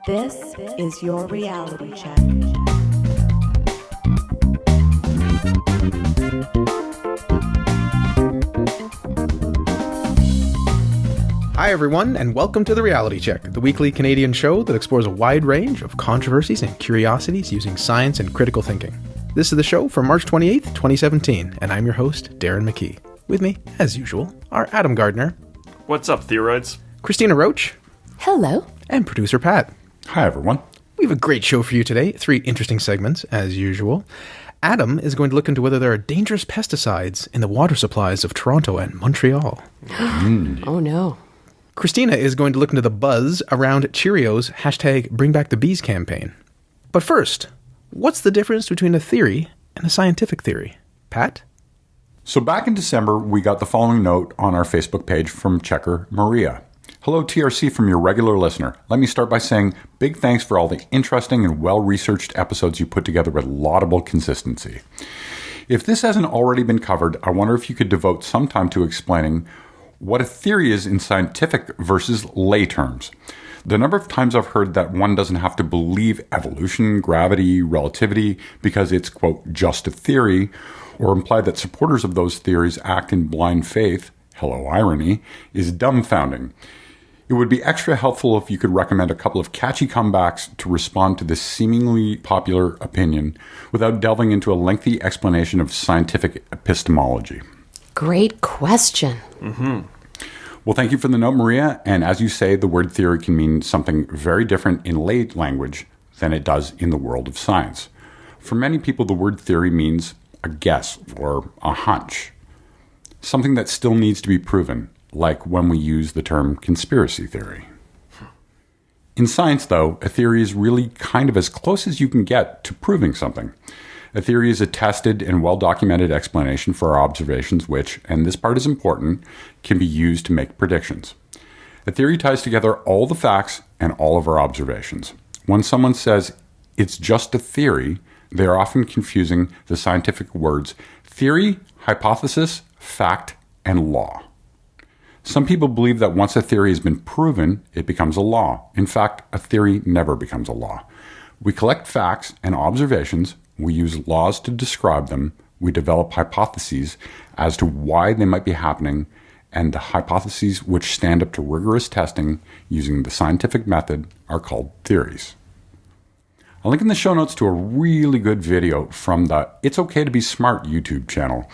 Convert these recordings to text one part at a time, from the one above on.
This is your reality check. Hi everyone, and welcome to The Reality Check, the weekly Canadian show that explores a wide range of controversies and curiosities using science and critical thinking. This is the show for March 28th, 2017, and I'm your host, Darren McKee. With me, as usual, are Adam Gardner. What's up, Theoroids? Christina Roach. Hello. And producer Pat. Hi, everyone. We have a great show for you today. 3 interesting segments, as usual. Adam is going to look into whether there are dangerous pesticides in the water supplies of Toronto and Montreal. Oh, no. Christina is going to look into the buzz around Cheerios' #BringBackTheBees campaign. But first, what's the difference between a theory and a scientific theory? Pat? So back in December, we got the following note on our Facebook page from checker Maria. Hello, TRC from your regular listener. Let me start by saying big thanks for all the interesting and well-researched episodes you put together with laudable consistency. If this hasn't already been covered, I wonder if you could devote some time to explaining what a theory is in scientific versus lay terms. The number of times I've heard that one doesn't have to believe evolution, gravity, relativity because it's, quote, just a theory, or imply that supporters of those theories act in blind faith, hello irony, is dumbfounding. It would be extra helpful if you could recommend a couple of catchy comebacks to respond to this seemingly popular opinion without delving into a lengthy explanation of scientific epistemology. Great question. Well, thank you for the note, Maria. And as you say, the word theory can mean something very different in lay language than it does in the world of science. For many people, the word theory means a guess or a hunch, something that still needs to be proven, like when we use the term conspiracy theory. In science, though, a theory is really kind of as close as you can get to proving something. A theory is a tested and well-documented explanation for our observations which, and this part is important, can be used to make predictions. A theory ties together all the facts and all of our observations. When someone says, it's just a theory, they are often confusing the scientific words theory, hypothesis, fact, and law. Some people believe that once a theory has been proven, it becomes a law. In fact, a theory never becomes a law. We collect facts and observations, we use laws to describe them, we develop hypotheses as to why they might be happening, and the hypotheses which stand up to rigorous testing using the scientific method are called theories. I'll link in the show notes to a really good video from the It's Okay to Be Smart YouTube channel.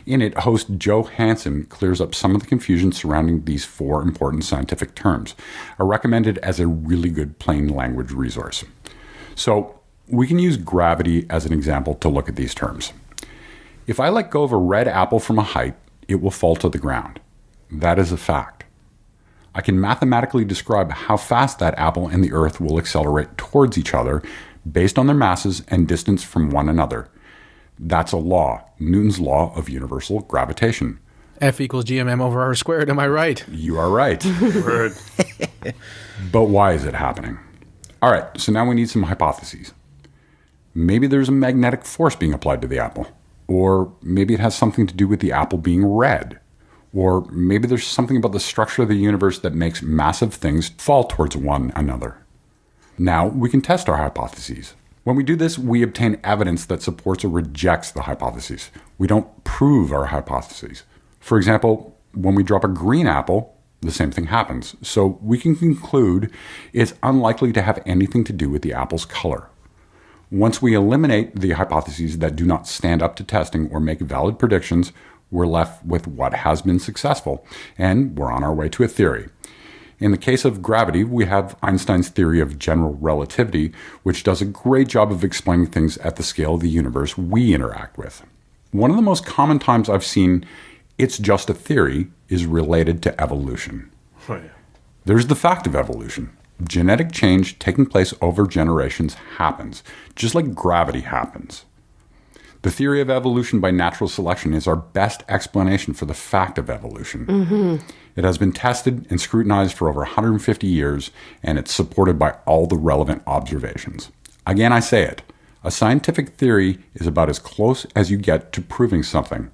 In it, host Joe Hansen clears up some of the confusion surrounding these 4 important scientific terms. I recommend it as a really good plain language resource. So, we can use gravity as an example to look at these terms. If I let go of a red apple from a height, it will fall to the ground. That is a fact. I can mathematically describe how fast that apple and the earth will accelerate towards each other based on their masses and distance from one another. That's a law, Newton's law of universal gravitation. F equals GMM over R squared, am I right? You are right. Word. But why is it happening? All right, so now we need some hypotheses. Maybe there's a magnetic force being applied to the apple. Or maybe it has something to do with the apple being red. Or maybe there's something about the structure of the universe that makes massive things fall towards one another. Now we can test our hypotheses. When we do this, we obtain evidence that supports or rejects the hypotheses. We don't prove our hypotheses. For example, when we drop a green apple, the same thing happens. So we can conclude it's unlikely to have anything to do with the apple's color. Once we eliminate the hypotheses that do not stand up to testing or make valid predictions, we're left with what has been successful, and we're on our way to a theory. In the case of gravity, we have Einstein's theory of general relativity, which does a great job of explaining things at the scale of the universe we interact with. One of the most common times I've seen it's just a theory is related to evolution. Oh, yeah. There's the fact of evolution. Genetic change taking place over generations happens, just like gravity happens. The theory of evolution by natural selection is our best explanation for the fact of evolution. It has been tested and scrutinized for over 150 years, and it's supported by all the relevant observations. Again, I say it. A scientific theory is about as close as you get to proving something,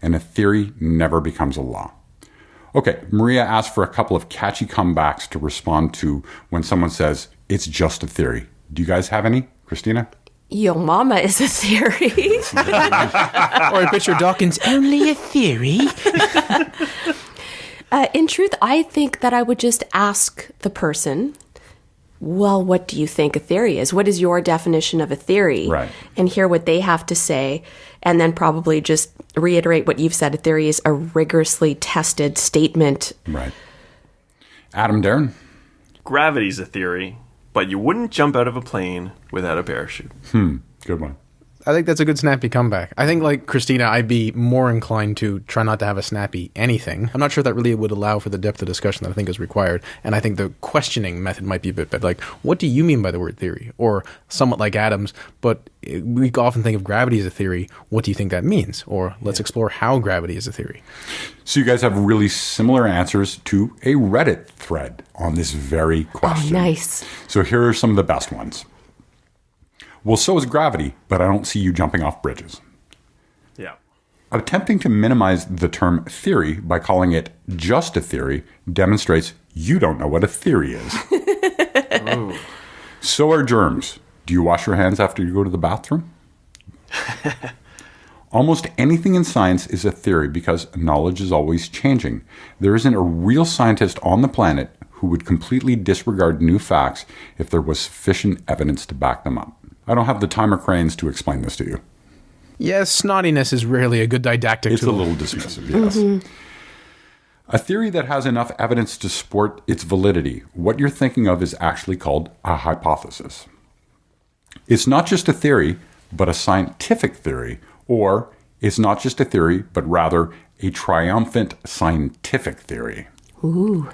and a theory never becomes a law. Okay, Maria asked for a couple of catchy comebacks to respond to when someone says, it's just a theory. Do you guys have any? Christina? Yo mama is a theory. Or Richard Dawkins, only a theory. In truth, I think that I would just ask the person, well, what do you think a theory is? What is your definition of a theory? Right. And hear what they have to say, and then probably just reiterate what you've said. A theory is a rigorously tested statement. Right. Adam, Darren? Gravity's a theory, but you wouldn't jump out of a plane without a parachute. Good one. I think that's a good snappy comeback. I think, like Christina, I'd be more inclined to try not to have a snappy anything. I'm not sure that really would allow for the depth of discussion that I think is required. And I think the questioning method might be a bit better. Like, what do you mean by the word theory? Or somewhat like Adam's, but we often think of gravity as a theory. What do you think that means? Or let's explore how gravity is a theory. So you guys have really similar answers to a Reddit thread on this very question. Oh, nice. So here are some of the best ones. Well, so is gravity, but I don't see you jumping off bridges. Yeah. Attempting to minimize the term theory by calling it just a theory demonstrates you don't know what a theory is. So are germs. Do you wash your hands after you go to the bathroom? Almost anything in science is a theory because knowledge is always changing. There isn't a real scientist on the planet who would completely disregard new facts if there was sufficient evidence to back them up. I don't have the time or cranes to explain this to you. Yes, snottiness is rarely a good didactic It's a tool. little dismissive, yes. A theory that has enough evidence to support its validity, what you're thinking of is actually called a hypothesis. It's not just a theory, but a scientific theory, or it's not just a theory, but rather a triumphant scientific theory. Ooh.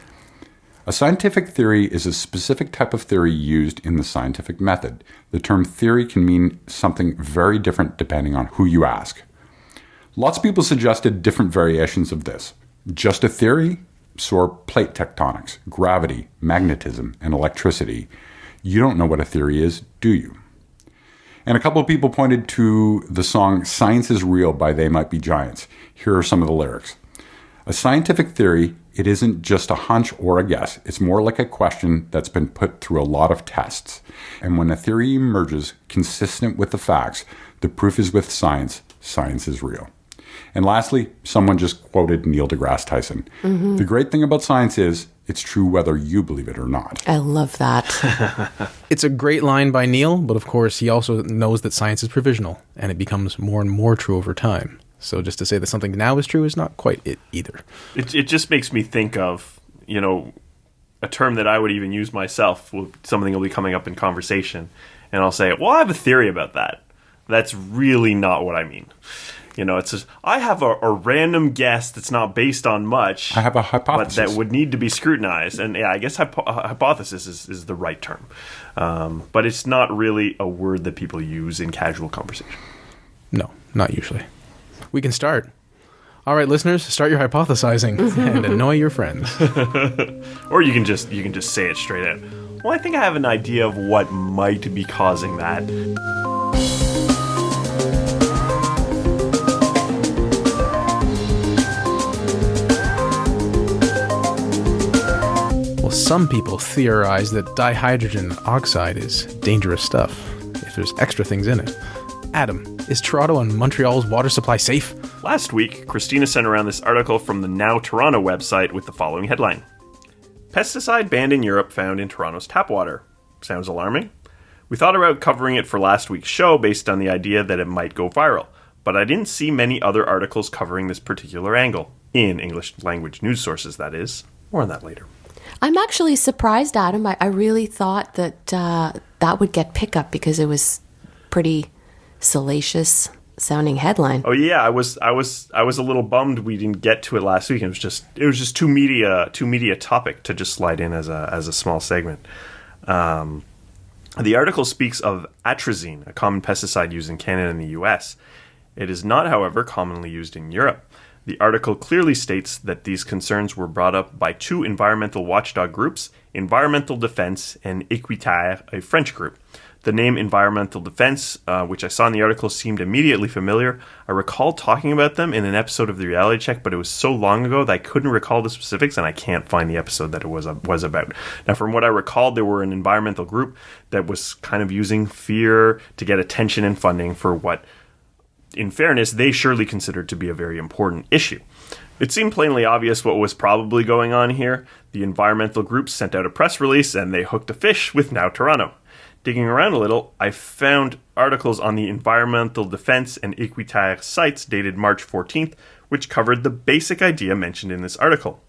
A scientific theory is a specific type of theory used in the scientific method. The term theory can mean something very different depending on who you ask. Lots of people suggested different variations of this. Just a theory? So are plate tectonics, gravity, magnetism, and electricity. You don't know what a theory is, do you? And a couple of people pointed to the song Science is Real by They Might Be Giants. Here are some of the lyrics. A scientific theory, it isn't just a hunch or a guess. It's more like a question that's been put through a lot of tests. And when a theory emerges consistent with the facts, the proof is with science. Science is real. And lastly, someone just quoted Neil deGrasse Tyson. The great thing about science is it's true whether you believe it or not. I love that. It's a great line by Neil, but of course he also knows that science is provisional, and it becomes more and more true over time. So just to say that something now is true is not quite it either. It just makes me think of, a term that I would even use myself. Something will be coming up in conversation, and I'll say, well, I have a theory about that. That's really not what I mean. It's just, I have a random guess that's not based on much. I have a hypothesis. But that would need to be scrutinized. And yeah, I guess hypothesis is the right term. But it's not really a word that people use in casual conversation. No, not usually. We can start. All right, listeners, start your hypothesizing and annoy your friends. Or you can just say it straight out. Well, I think I have an idea of what might be causing that. Well, some people theorize that dihydrogen oxide is dangerous stuff if there's extra things in it. Adam, is Toronto and Montreal's water supply safe? Last week, Christina sent around this article from the Now Toronto website with the following headline. Pesticide banned in Europe found in Toronto's tap water. Sounds alarming? We thought about covering it for last week's show based on the idea that it might go viral, but I didn't see many other articles covering this particular angle. In English language news sources, that is. More on that later. I'm actually surprised, Adam. I really thought that that would get pickup because it was pretty salacious sounding headline. Oh yeah, I was a little bummed we didn't get to it last week. It was just too media topic to just slide in as a small segment. The article speaks of atrazine, a common pesticide used in Canada and the US. It is not, however, commonly used in Europe. The article clearly states that these concerns were brought up by two environmental watchdog groups, Environmental Defense and Equiterre, a French group. The name environmental defense, which I saw in the article, seemed immediately familiar. I recall talking about them in an episode of the Reality Check, but it was so long ago that I couldn't recall the specifics, and I can't find the episode that it was about. Now, from what I recalled, they were an environmental group that was kind of using fear to get attention and funding for what, in fairness, they surely considered to be a very important issue. It seemed plainly obvious what was probably going on here. The environmental groups sent out a press release, and they hooked a fish with Now Toronto. Digging around a little, I found articles on the Environmental Defense and Equiterre sites dated March 14th, which covered the basic idea mentioned in this article.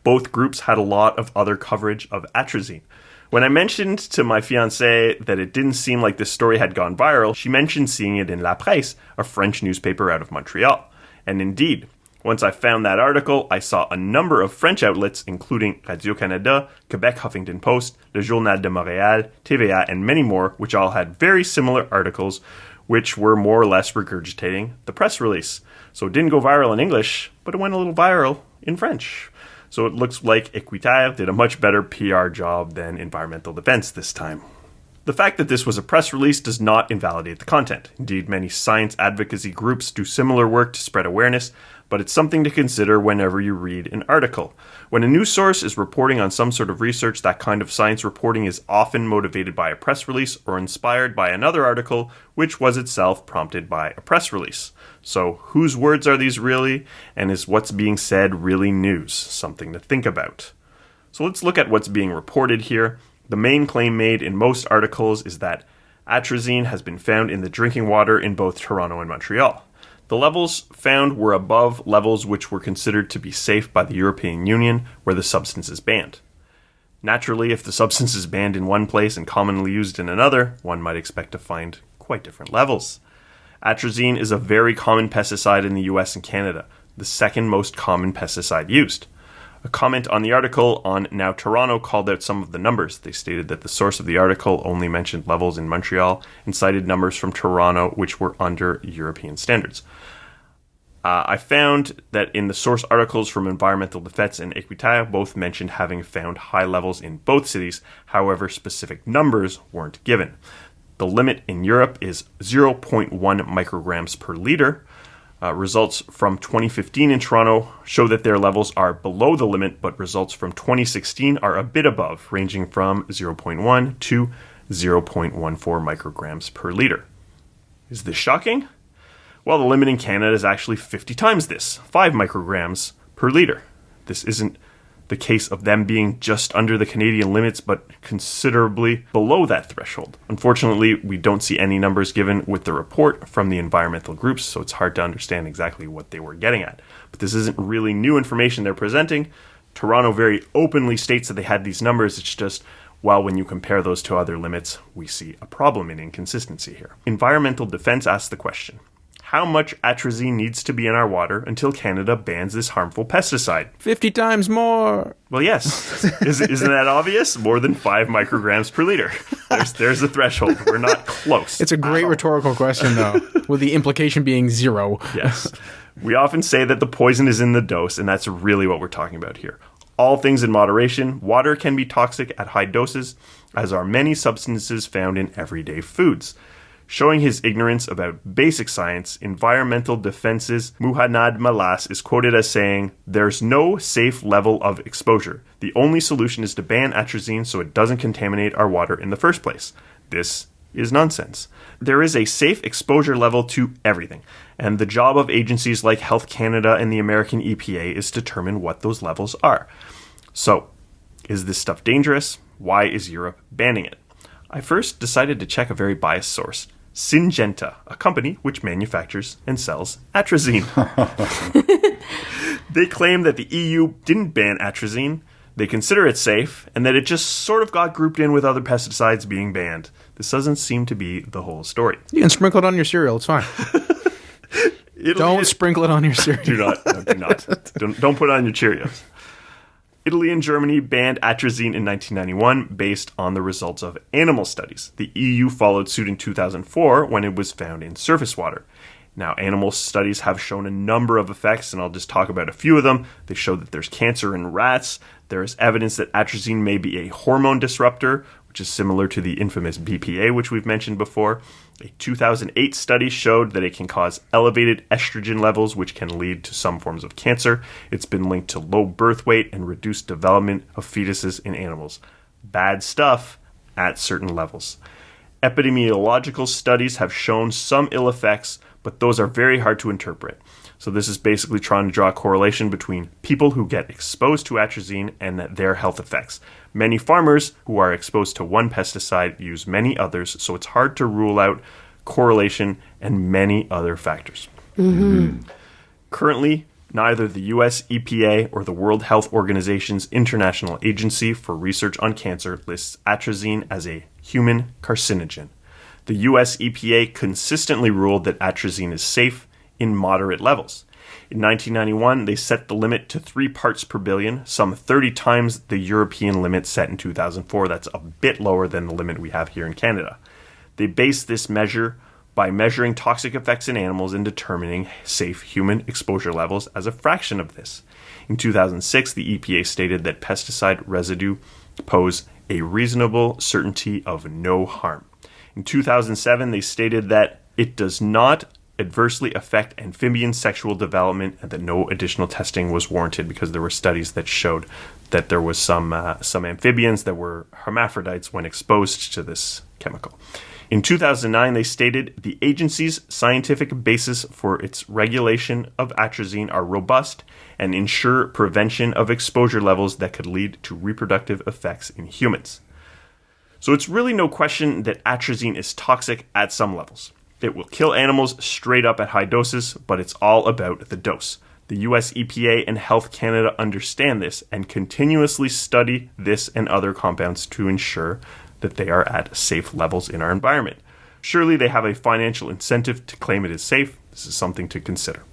Both groups had a lot of other coverage of atrazine. When I mentioned to my fiancée that it didn't seem like this story had gone viral, she mentioned seeing it in La Presse, a French newspaper out of Montreal. And indeed, once I found that article, I saw a number of French outlets, including Radio-Canada, Quebec Huffington Post, Le Journal de Montréal, TVA, and many more, which all had very similar articles, which were more or less regurgitating the press release. So it didn't go viral in English, but it went a little viral in French. So it looks like Equiterre did a much better PR job than Environmental Defense this time. The fact that this was a press release does not invalidate the content. Indeed, many science advocacy groups do similar work to spread awareness, but it's something to consider whenever you read an article. When a news source is reporting on some sort of research, that kind of science reporting is often motivated by a press release or inspired by another article, which was itself prompted by a press release. So, whose words are these really, and is what's being said really news? Something to think about. So let's look at what's being reported here. The main claim made in most articles is that atrazine has been found in the drinking water in both Toronto and Montreal. The levels found were above levels which were considered to be safe by the European Union, where the substance is banned. Naturally, if the substance is banned in one place and commonly used in another, one might expect to find quite different levels. Atrazine is a very common pesticide in the US and Canada, the second most common pesticide used. A comment on the article on Now Toronto called out some of the numbers. They stated that the source of the article only mentioned levels in Montreal and cited numbers from Toronto which were under European standards. I found that in the source articles from Environmental Defense and Equiterre both mentioned having found high levels in both cities, however specific numbers weren't given. The limit in Europe is 0.1 micrograms per liter. Results from 2015 in Toronto show that their levels are below the limit, but results from 2016 are a bit above, ranging from 0.1 to 0.14 micrograms per liter. Is this shocking? Well, the limit in Canada is actually 50 times this, 5 micrograms per liter. This isn't the case of them being just under the Canadian limits, but considerably below that threshold. Unfortunately, we don't see any numbers given with the report from the environmental groups, so it's hard to understand exactly what they were getting at. But this isn't really new information they're presenting. Toronto very openly states that they had these numbers. It's just, well, when you compare those to other limits, we see a problem in inconsistency here. Environmental Defense asks the question: how much atrazine needs to be in our water until Canada bans this harmful pesticide? 50 times more. Well, yes. Isn't that obvious? More than 5 micrograms per liter. There's the threshold. We're not close. It's a great rhetorical question, though, with the implication being 0. Yes. We often say that the poison is in the dose, and that's really what we're talking about here. All things in moderation. Water can be toxic at high doses, as are many substances found in everyday foods. Showing his ignorance about basic science, Environmental Defense's Muhannad Malas is quoted as saying, "There's no safe level of exposure. The only solution is to ban atrazine so it doesn't contaminate our water in the first place." This is nonsense. There is a safe exposure level to everything, and the job of agencies like Health Canada and the American EPA is to determine what those levels are. So, is this stuff dangerous? Why is Europe banning it? I first decided to check a very biased source. Syngenta, a company which manufactures and sells atrazine. They claim that the EU didn't ban atrazine, they consider it safe, and that it just sort of got grouped in with other pesticides being banned. This doesn't seem to be the whole story. You can sprinkle it on your cereal, it's fine. Don't sprinkle it on your cereal. Do not. No, do not. Don't put it on your Cheerios. Italy and Germany banned atrazine in 1991 based on the results of animal studies. The EU followed suit in 2004 when it was found in surface water. Now, animal studies have shown a number of effects, and I'll just talk about a few of them. They show that there's cancer in rats. There is evidence that atrazine may be a hormone disruptor, which is similar to the infamous BPA, which we've mentioned before. A 2008 study showed that it can cause elevated estrogen levels, which can lead to some forms of cancer. It's been linked to low birth weight and reduced development of fetuses in animals. Bad stuff at certain levels. Epidemiological studies have shown some ill effects, but those are very hard to interpret. So this is basically trying to draw a correlation between people who get exposed to atrazine and their health effects. Many farmers who are exposed to one pesticide use many others, so it's hard to rule out correlation and many other factors. Currently, neither the US EPA or the World Health Organization's International Agency for Research on Cancer lists atrazine as a human carcinogen. The US EPA consistently ruled that atrazine is safe in moderate levels. In 1991, they set the limit to 3 parts per billion, some 30 times the European limit set in 2004. That's a bit lower than the limit we have here in Canada. They based this measure by measuring toxic effects in animals and determining safe human exposure levels as a fraction of this. In 2006, the EPA stated that pesticide residue pose a reasonable certainty of no harm. In 2007, they stated that it does not adversely affect amphibian sexual development and that no additional testing was warranted because there were studies that showed that there was some amphibians that were hermaphrodites when exposed to this chemical. In 2009, they stated the agency's scientific basis for its regulation of atrazine are robust and ensure prevention of exposure levels that could lead to reproductive effects in humans. So it's really no question that atrazine is toxic at some levels. It will kill animals straight up at high doses, but it's all about the dose. The US EPA and Health Canada understand this and continuously study this and other compounds to ensure that they are at safe levels in our environment. Surely they have a financial incentive to claim it is safe. This is something to consider.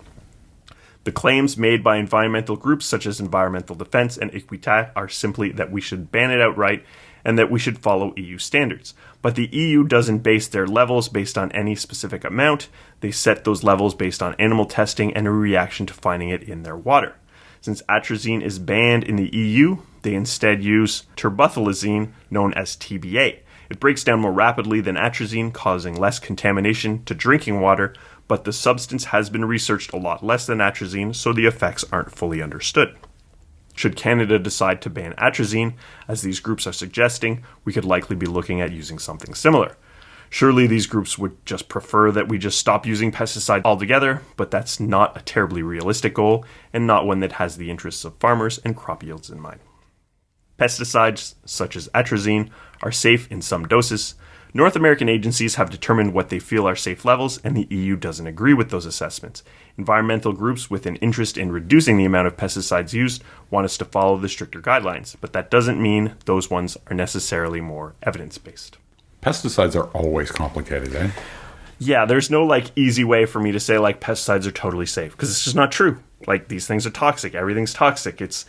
The claims made by environmental groups such as Environmental Defense and Equitat are simply that we should ban it outright and that we should follow EU standards. But the EU doesn't base their levels based on any specific amount. They set those levels based on animal testing and a reaction to finding it in their water. Since atrazine is banned in the EU, they instead use terbuthalazine, known as TBA. It breaks down more rapidly than atrazine, causing less contamination to drinking water, but the substance has been researched a lot less than atrazine, so the effects aren't fully understood. Should Canada decide to ban atrazine, as these groups are suggesting, we could likely be looking at using something similar. Surely these groups would just prefer that we just stop using pesticides altogether, but that's not a terribly realistic goal, and not one that has the interests of farmers and crop yields in mind. Pesticides, such as atrazine, are safe in some doses. North American agencies have determined what they feel are safe levels, and the EU doesn't agree with those assessments. Environmental groups with an interest in reducing the amount of pesticides used want us to follow the stricter guidelines, but that doesn't mean those ones are necessarily more evidence-based. Pesticides are always complicated, eh? Yeah, there's no easy way for me to say pesticides are totally safe, because it's just not true. These things are toxic. Everything's toxic. It's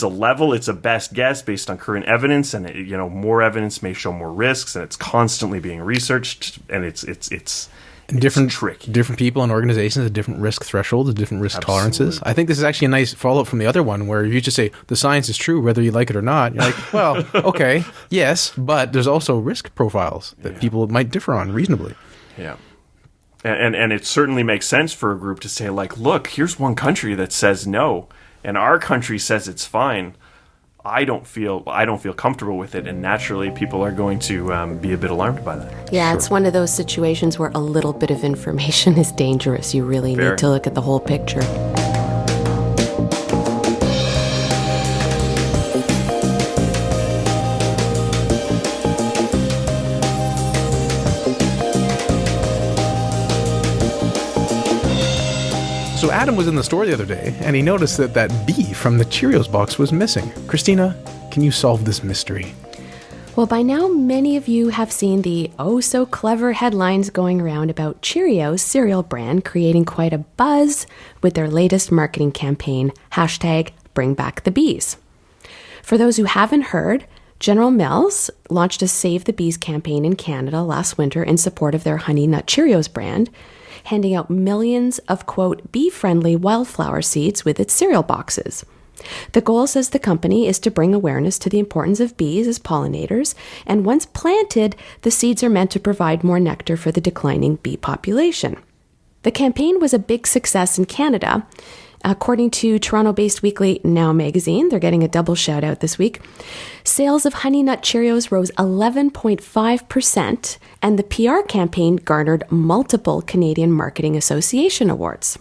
a level, it's a best guess based on current evidence, and more evidence may show more risks, and it's constantly being researched, and it's tricky. Different people and organizations have different risk thresholds, different risk tolerances. I think this is actually a nice follow-up from the other one, where you just say the science is true whether you like it or not. You're like, well, okay, yes, but there's also risk profiles that people might differ on reasonably. Yeah. And it certainly makes sense for a group to say, look, here's one country that says no, and our country says it's fine. I don't feel comfortable with it, and naturally people are going to be a bit alarmed by that. Yeah, It's one of those situations where a little bit of information is dangerous. You really need to look at the whole picture. So Adam was in the store the other day, and he noticed that B from the Cheerios box was missing. Christina, can you solve this mystery? Well, by now, many of you have seen the oh-so-clever headlines going around about Cheerios cereal brand creating quite a buzz with their latest marketing campaign, #BringBackTheBees. For those who haven't heard, General Mills launched a Save the Bees campaign in Canada last winter in support of their Honey Nut Cheerios brand, handing out millions of, quote, bee-friendly wildflower seeds with its cereal boxes. The goal, says the company, is to bring awareness to the importance of bees as pollinators, and once planted, the seeds are meant to provide more nectar for the declining bee population. The campaign was a big success in Canada. According to Toronto-based weekly Now magazine, they're getting a double shout-out this week, sales of Honey Nut Cheerios rose 11.5%, and the PR campaign garnered multiple Canadian Marketing Association awards.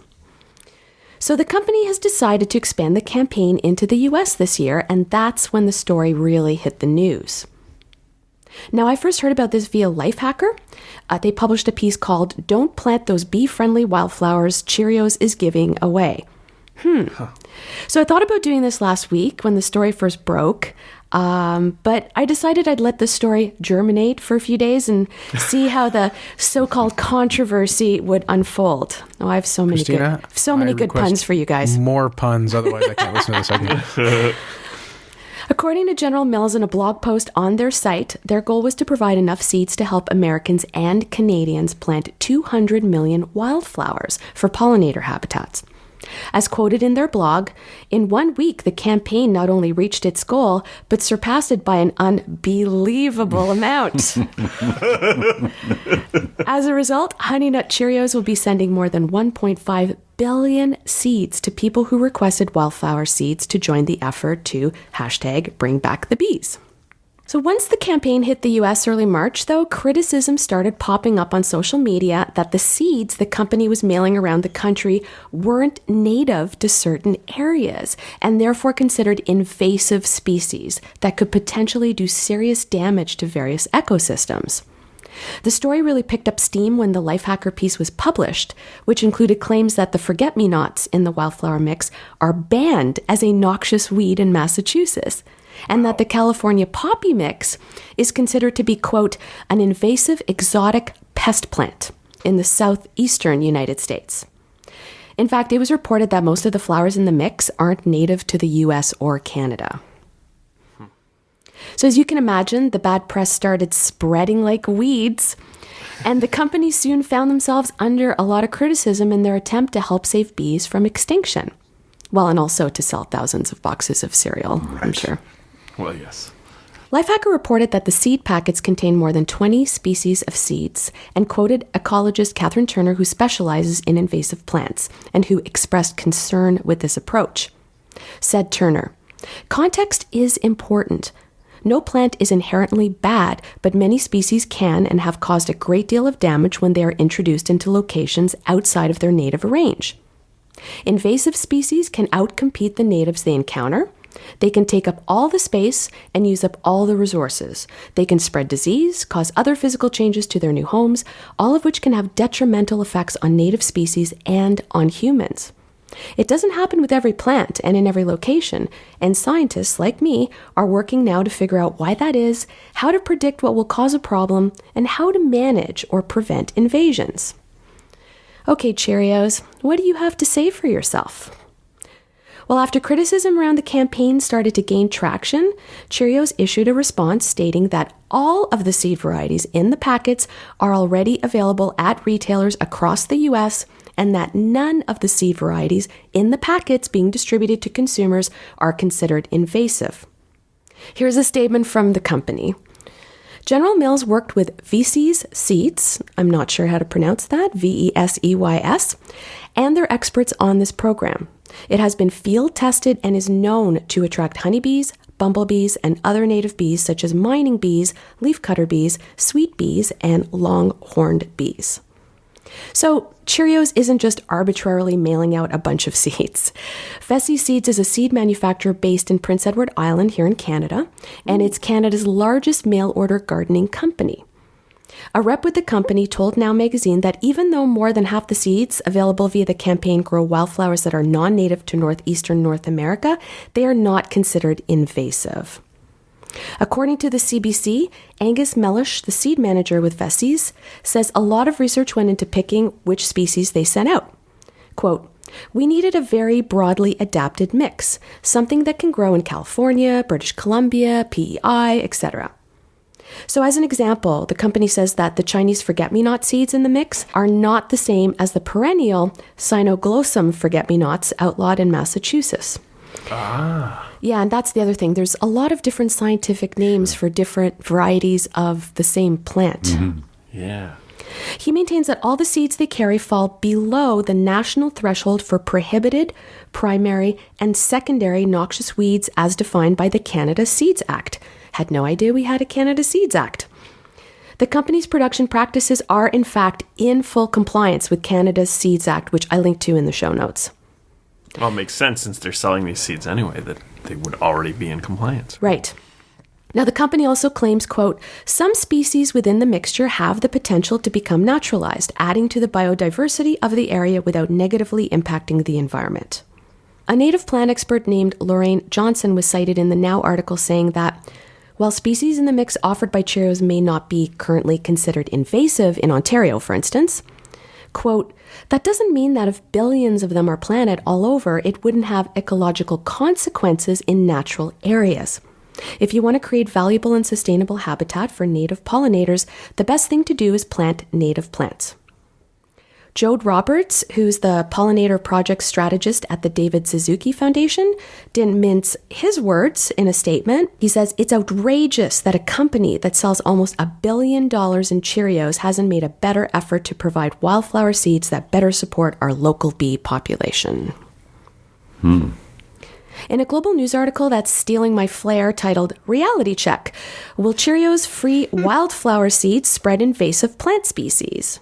So the company has decided to expand the campaign into the US this year, and that's when the story really hit the news. Now, I first heard about this via Lifehacker. They published a piece called "Don't Plant Those Bee-Friendly Wildflowers Cheerios is Giving Away." So I thought about doing this last week when the story first broke, but I decided I'd let the story germinate for a few days and see how the so-called controversy would unfold. Oh, I have so many good puns for you guys. More puns, otherwise I can't listen to this segment. According to General Mills in a blog post on their site, their goal was to provide enough seeds to help Americans and Canadians plant 200 million wildflowers for pollinator habitats. As quoted in their blog, in 1 week, the campaign not only reached its goal, but surpassed it by an unbelievable amount. As a result, Honey Nut Cheerios will be sending more than 1.5 billion seeds to people who requested wildflower seeds to join the effort to #BringBackTheBees. So once the campaign hit the US early March, though, criticism started popping up on social media that the seeds the company was mailing around the country weren't native to certain areas and therefore considered invasive species that could potentially do serious damage to various ecosystems. The story really picked up steam when the Lifehacker piece was published, which included claims that the forget-me-nots in the wildflower mix are banned as a noxious weed in Massachusetts, and that the California poppy mix is considered to be, quote, an invasive exotic pest plant in the southeastern United States. In fact, it was reported that most of the flowers in the mix aren't native to the US or Canada. So as you can imagine, the bad press started spreading like weeds, and the company soon found themselves under a lot of criticism in their attempt to help save bees from extinction. Well, and also to sell thousands of boxes of cereal, right. I'm sure. Well, yes. Lifehacker reported that the seed packets contain more than 20 species of seeds and quoted ecologist Catherine Turner, who specializes in invasive plants and who expressed concern with this approach. Said Turner, "Context is important. No plant is inherently bad, but many species can and have caused a great deal of damage when they are introduced into locations outside of their native range. Invasive species can outcompete the natives they encounter. They can take up all the space and use up all the resources. They can spread disease, cause other physical changes to their new homes, all of which can have detrimental effects on native species and on humans. It doesn't happen with every plant and in every location, and scientists like me are working now to figure out why that is, how to predict what will cause a problem, and how to manage or prevent invasions." Okay, Cheerios, what do you have to say for yourself? Well, after criticism around the campaign started to gain traction, Cheerios issued a response stating that all of the seed varieties in the packets are already available at retailers across the US, and that none of the seed varieties in the packets being distributed to consumers are considered invasive. Here's a statement from the company. General Mills worked with Veseys Seeds, I'm not sure how to pronounce that, Veseys, and their experts on this program. It has been field tested and is known to attract honeybees, bumblebees, and other native bees such as mining bees, leafcutter bees, sweet bees, and long-horned bees. So Cheerios isn't just arbitrarily mailing out a bunch of seeds. Veseys Seeds is a seed manufacturer based in Prince Edward Island here in Canada, and it's Canada's largest mail-order gardening company. A rep with the company told Now magazine that even though more than half the seeds available via the campaign grow wildflowers that are non-native to northeastern North America, they are not considered invasive. According to the CBC, Angus Mellish, the seed manager with Veseys, says a lot of research went into picking which species they sent out. Quote, "We needed a very broadly adapted mix, something that can grow in California, British Columbia, PEI, etc. So as an example, the company says that the Chinese forget-me-not seeds in the mix are not the same as the perennial Cynoglossum forget-me-nots outlawed in Massachusetts. Yeah, and that's the other thing. There's a lot of different scientific names for different varieties of the same plant. Yeah. He maintains that all the seeds they carry fall below the national threshold for prohibited, primary, and secondary noxious weeds as defined by the Canada Seeds Act. Had no idea we had a Canada Seeds Act. The company's production practices are, in fact, in full compliance with Canada's Seeds Act, which I linked to in the show notes. Well, it makes sense since they're selling these seeds anyway that they would already be in compliance. Right. Now, the company also claims, quote, some species within the mixture have the potential to become naturalized, adding to the biodiversity of the area without negatively impacting the environment. A native plant expert named Lorraine Johnson was cited in the Now article saying that while species in the mix offered by Cheerios may not be currently considered invasive in Ontario, for instance, quote, that doesn't mean that if billions of them are planted all over, it wouldn't have ecological consequences in natural areas. If you want to create valuable and sustainable habitat for native pollinators, the best thing to do is plant native plants. Jode Roberts, who's the pollinator project strategist at the David Suzuki Foundation, didn't mince his words in a statement. He says, it's outrageous that a company that sells almost $1 billion in Cheerios hasn't made a better effort to provide wildflower seeds that better support our local bee population. In a global news article that's stealing my flair titled Reality Check, will Cheerios free wildflower seeds spread invasive plant species?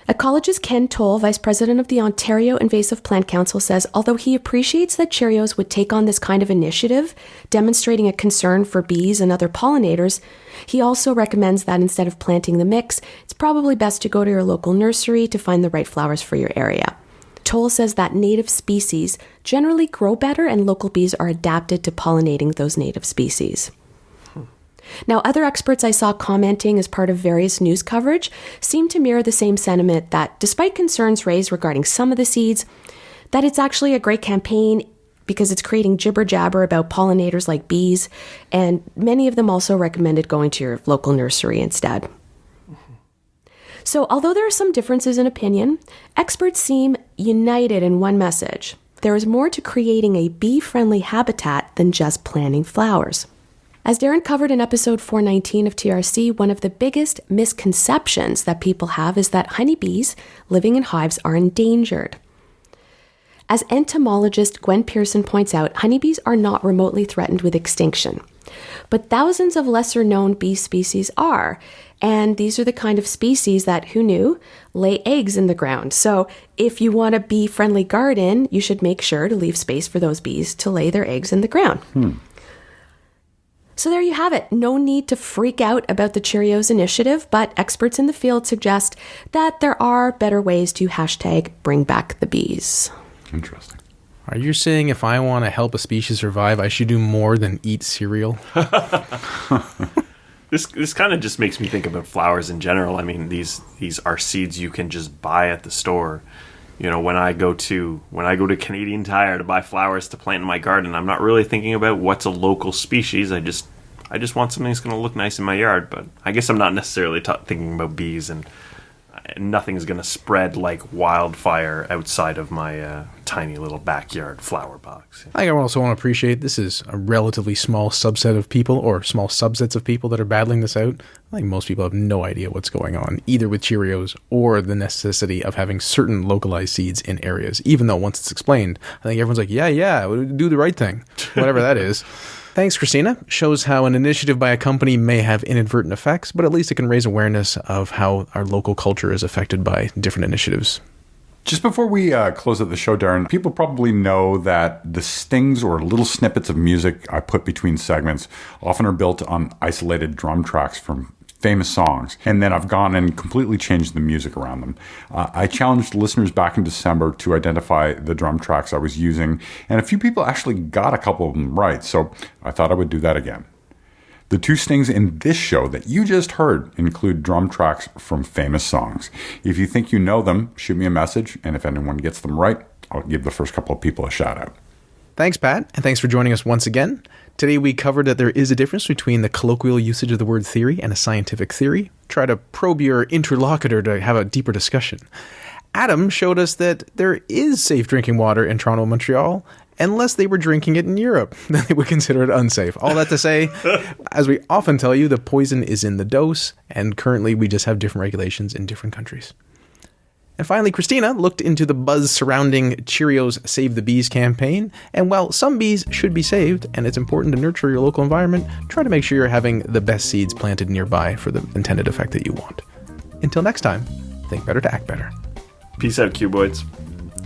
Ecologist Ken Toll, vice president of the Ontario Invasive Plant Council, says although he appreciates that Cheerios would take on this kind of initiative, demonstrating a concern for bees and other pollinators, he also recommends that instead of planting the mix, it's probably best to go to your local nursery to find the right flowers for your area. Toll says that native species generally grow better and local bees are adapted to pollinating those native species. Now, other experts I saw commenting as part of various news coverage seem to mirror the same sentiment that despite concerns raised regarding some of the seeds, that it's actually a great campaign because it's creating jibber-jabber about pollinators like bees, and many of them also recommended going to your local nursery instead. So, although there are some differences in opinion, experts seem united in one message. There is more to creating a bee-friendly habitat than just planting flowers. As Darren covered in episode 419 of TRC, one of the biggest misconceptions that people have is that honeybees living in hives are endangered. As entomologist Gwen Pearson points out, honeybees are not remotely threatened with extinction. But thousands of lesser-known bee species are, and these are the kind of species that, who knew, lay eggs in the ground. So if you want a bee-friendly garden, you should make sure to leave space for those bees to lay their eggs in the ground. So there you have it. No need to freak out about the Cheerios initiative, but experts in the field suggest that there are better ways to hashtag bring back the bees. Interesting. Are you saying if I want to help a species survive, I should do more than eat cereal? This kind of just makes me think about flowers in general. I mean, these are seeds you can just buy at the store. You know, when I go to Canadian Tire to buy flowers to plant in my garden, I'm not really thinking about what's a local species. I just want something that's going to look nice in my yard. But I guess I'm not necessarily thinking about bees, and nothing's going to spread like wildfire outside of my tiny little backyard flower box. I think I also want to appreciate this is a relatively small subset of people, or small subsets of people that are battling this out. I think most people have no idea what's going on, either with Cheerios or the necessity of having certain localized seeds in areas, even though once it's explained, I think everyone's like, yeah, do the right thing, whatever that is. Thanks, Christina. Shows how an initiative by a company may have inadvertent effects, but at least it can raise awareness of how our local culture is affected by different initiatives. Just before we close out the show, Darren, people probably know that the stings or little snippets of music I put between segments often are built on isolated drum tracks from famous songs, and then I've gone and completely changed the music around them. I challenged listeners back in December to identify the drum tracks I was using, and a few people actually got a couple of them right, so I thought I would do that again. The two stings in this show that you just heard include drum tracks from famous songs. If you think you know them, shoot me a message, and if anyone gets them right, I'll give the first couple of people a shout out. Thanks, Pat, and thanks for joining us once again. Today we covered that there is a difference between the colloquial usage of the word theory and a scientific theory. Try to probe your interlocutor to have a deeper discussion. Adam showed us that there is safe drinking water in Toronto and Montreal, unless they were drinking it in Europe. Then they would consider it unsafe. All that to say, as we often tell you, the poison is in the dose, and currently we just have different regulations in different countries. And finally, Christina looked into the buzz surrounding Cheerios' Save the Bees campaign, and while some bees should be saved, and it's important to nurture your local environment, try to make sure you're having the best seeds planted nearby for the intended effect that you want. Until next time, think better to act better. Peace out, cuboids.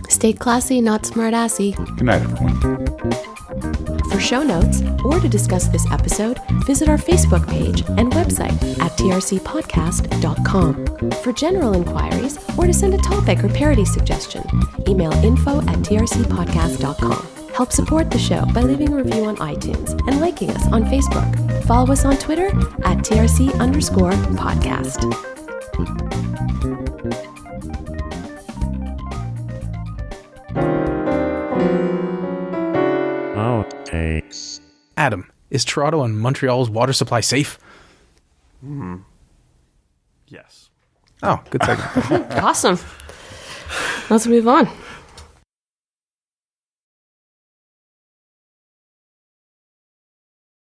Stay classy, not smart-assy. Good night, everyone. For show notes or to discuss this episode, visit our Facebook page and website at trcpodcast.com. For general inquiries or to send a topic or parody suggestion, email info@trcpodcast.com. Help support the show by leaving a review on iTunes and liking us on Facebook. Follow us on Twitter at TRC_podcast. Outtakes. Adam, is Toronto and Montreal's water supply safe? Yes. Oh, good segment. Awesome. Let's move on.